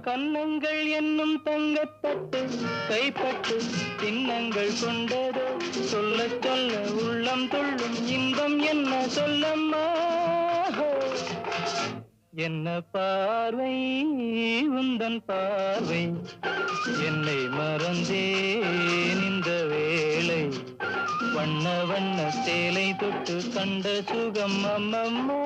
கன்னங்கள் என்னும் தங்கத்தட்டு கைப்பட்டு சின்னங்கள் கொண்டதோ சொல்ல சொல்ல உள்ளம் துள்ளும் இன்பம் என்ன சொல்லம்மா என்ன பார்வை உந்தன் பார்வை என்னை மறந்தேன் இந்த வேளை வண்ண வண்ண சேலை தொட்டு கண்ட சுகம் அம்மம்மா